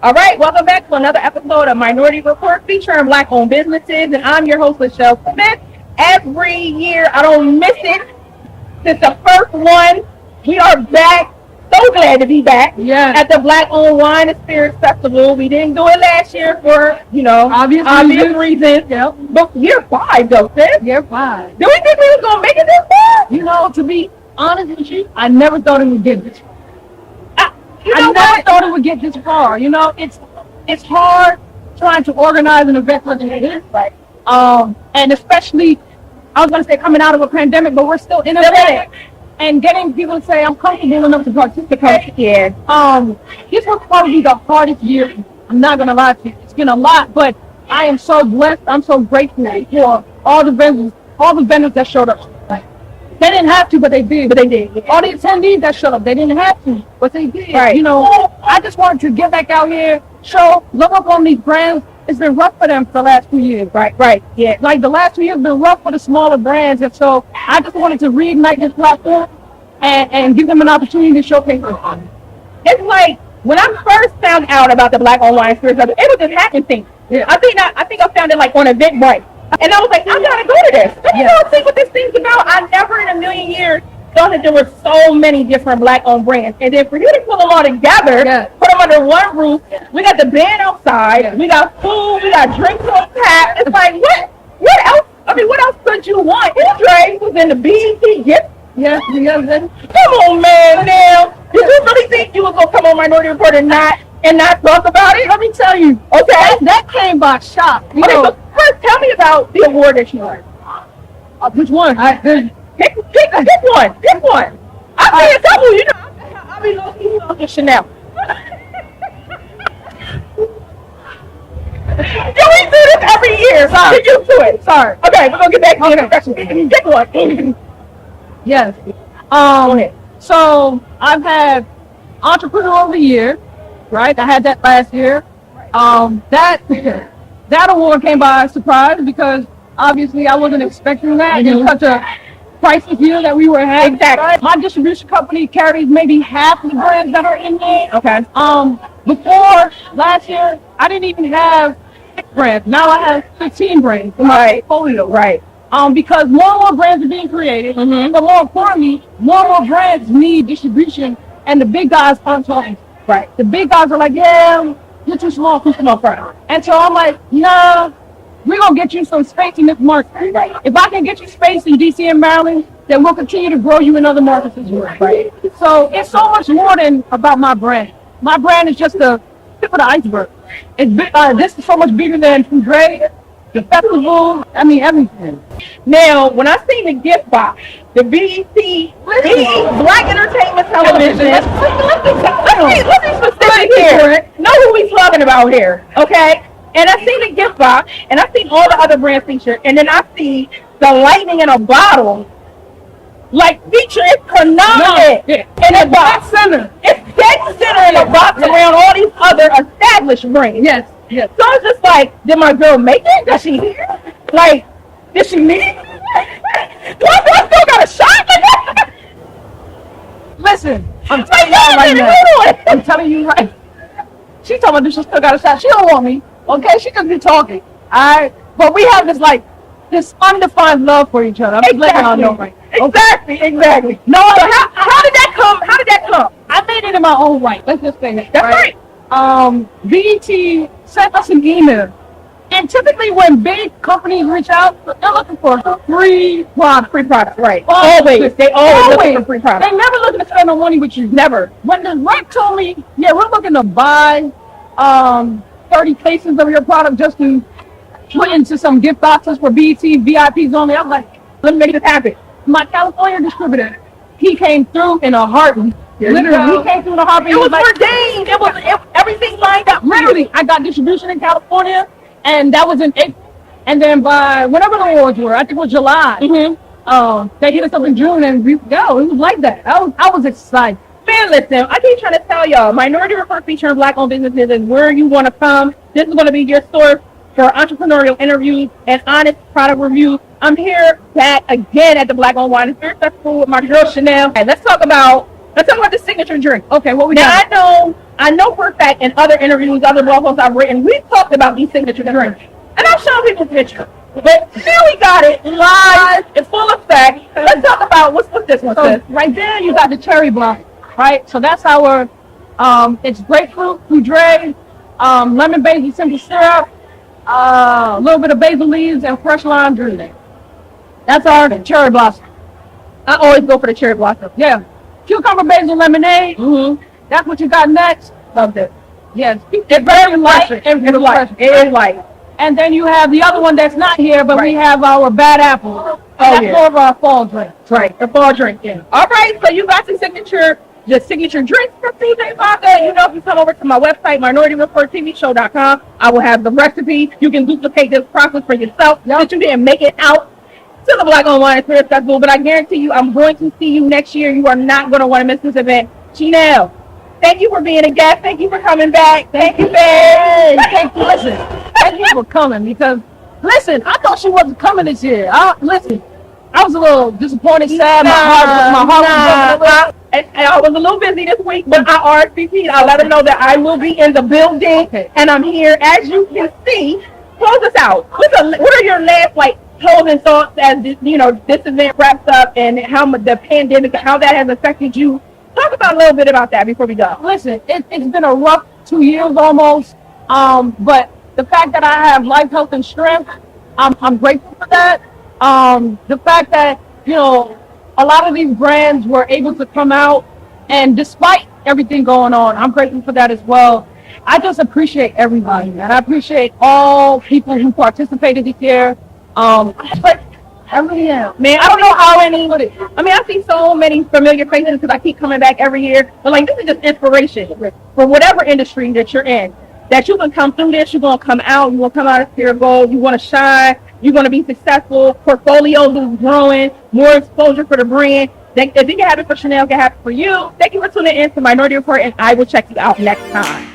All right, welcome back to another episode of Minority Report featuring Black-owned businesses, and I'm your host, Michelle Smith. Every year, I don't miss it. Since the first one, we are back. So glad to be back at the Black-owned Wine and Spirits Festival. We didn't do it last year for, obvious reasons. Yep. But year 5, though, sis. Year 5. Do we think we was going to make it this far? To be honest with you, I never thought it would get this far. I never thought it would get this far. It's hard trying to organize an event like this. Right. And especially, I was going to say coming out of a pandemic, but we're still in it. And getting people to say, I'm comfortable enough to participate. Yeah. This will probably be the hardest year. I'm not going to lie to you. It's been a lot, but I am so blessed. I'm so grateful for all the vendors that showed up. They didn't have to, but they did. All the attendees that showed up, they didn't have to, but they did. Right. I just wanted to get back out here, look up on these brands. It's been rough for them for the last 2 years. Right. Yeah. Like the last 2 years have been rough for the smaller brands, and so I just wanted to reignite this platform and give them an opportunity to showcase it. It's like when I first found out about the Black-owned Wine Spirits, it was just happening. Yeah. I think I found it like on Eventbrite. And I was like, I gotta go to this. Let me go see what this thing's about. I never in a million years thought that there were so many different Black-owned brands. And then for you to pull them all together, put them under one roof, we got the band outside, we got food, we got drinks on tap. It's like, what else? I mean, what else could you want? Fou-drè was in the BET gift. Yeah. Come on, man, now. Did you really think you was going to come on Minority Report and not talk about it? Let me tell you. Okay. That came by shock. But first, tell me about the award that you won. Which one? Pick one. I see a couple, I'll be low-key Chanel. We do this every year. Sorry. Get used to it. Sorry. Okay, we're going to get back to the introduction. Pick one. Yes. Go ahead. So I've had Entrepreneur of the Year, right? I had that last year. That award came by surprise because obviously I wasn't expecting that in such a crisis year that we were having. Exactly. Right? My distribution company carries maybe half the brands that are in there. Okay. Before last year, I didn't even have 6 brands. Now I have 15 brands in my portfolio. Right. Because more and more brands are being created, but more importantly, more and more brands need distribution, and the big guys aren't talking. Right. The big guys are like, yeah, you're too small for us. And so I'm like, no, we're going to get you some space in this market. Right. If I can get you space in D.C. and Maryland, then we'll continue to grow you in other markets as well. Right. So it's so much more than about my brand. My brand is just the tip of the iceberg. This is so much bigger than Foudre, the festival, everything. Now, when I seen the gift box, the BET, Black Entertainment Television, let's be specific here. Know who we talking about here, okay? And I seen the gift box, and I seen all the other brands featured, and then I see the lightning in a bottle, feature is phenomenal. In a box center. It's dead center in a box around all these other established brands. Yes. So it's just like, did my girl make it? Does she here? Did she need it? Do I still got a shot? Listen, I'm telling you right now. I'm telling you right. She's talking about she still got a shot. She don't want me. Okay, she just be talking. Alright? But we have this undefined love for each other. I'm just letting y'all know right now. Exactly. No, so how did that come? I made it in my own right. Let's just say that. That's right. BET sent us an email. And typically when big companies reach out, they're looking for free product. Right. Always. They always looking for free product. They never looking to spend no money with you. Never. When the rep told me, we're looking to buy 30 cases of your product just to put into some gift boxes for BET VIPs only, I was like, let me make this happen. My California distributor, he came through in a heartbeat. Literally, he came through in a heartbeat. It was ordained. It was everything lined up. Literally, I got distribution in California, and that was in April. And then by whatever the awards were, I think it was July. They hit us up in June, and we go. It was like that. I was excited. Man, listen, I keep trying to tell y'all, Minority Report featuring Black-owned businesses is where you want to come. This is going to be your source for entrepreneurial interviews and honest product reviews. I'm here back again at the Black-owned Wine and Spirits Festival with my girl Chanel. And let's talk about the signature drink. Okay, what we now, got? I know I know for a fact in other interviews, other blog posts I've written, we've talked about these signature drinks. And I've shown people pictures. But now we got it live in full effect. Let's talk about what's this one says. Right there, you got the cherry blossom, right? So that's our, it's grapefruit, Foudre, lemon basil simple syrup, a little bit of basil leaves, and fresh lime juice. That's our cherry blossom. I always go for the cherry blossom. Yeah. Cucumber basil lemonade. Mm-hmm. That's what you got next. Loved it. Yes. It's very light. It's light. It is light. And then you have the other one that's not here, but we have our bad apple. That's more of our fall drink. Right, the fall drink. Yeah. All right, so you got the signature drinks for Fou-drè Vodka. You know, if you come over to my website, minorityreporttvshow.com, I will have the recipe. You can duplicate this process for yourself. That you didn't make it out to the Black Owned Wine and Spirit Festival, but I guarantee you, I'm going to see you next year. You are not going to want to miss this event. Chanel, thank you for being a guest. Thank you for coming back. Thank you, babe. Listen, thank you for coming because, listen, I thought she wasn't coming this year. Listen, I was a little disappointed, sad. My heart was and I was a little busy this week, but I RSVP'd. I let them know that I will be in the building, and I'm here. As you can see, close us out. What are your last, closing thoughts as this event wraps up and how the pandemic, how that has affected you? Talk about a little bit about that before we go. Listen, it's been a rough 2 years almost, but the fact that I have life, health, and strength, I'm grateful for that. The fact that, a lot of these brands were able to come out, and despite everything going on, I'm grateful for that as well. I just appreciate everybody, and I appreciate all people who participated this year. But I really am. Man, I don't know how any. I mean, I see so many familiar faces because I keep coming back every year. But this is just inspiration for whatever industry that you're in. That you can come through this, you're gonna come out, you wanna come out as pure gold, you wanna shine, you're gonna be successful. Portfolios is growing, more exposure for the brand. If it can happen for Chanel, it can happen for you. Thank you for tuning in to Minority Report, and I will check you out next time.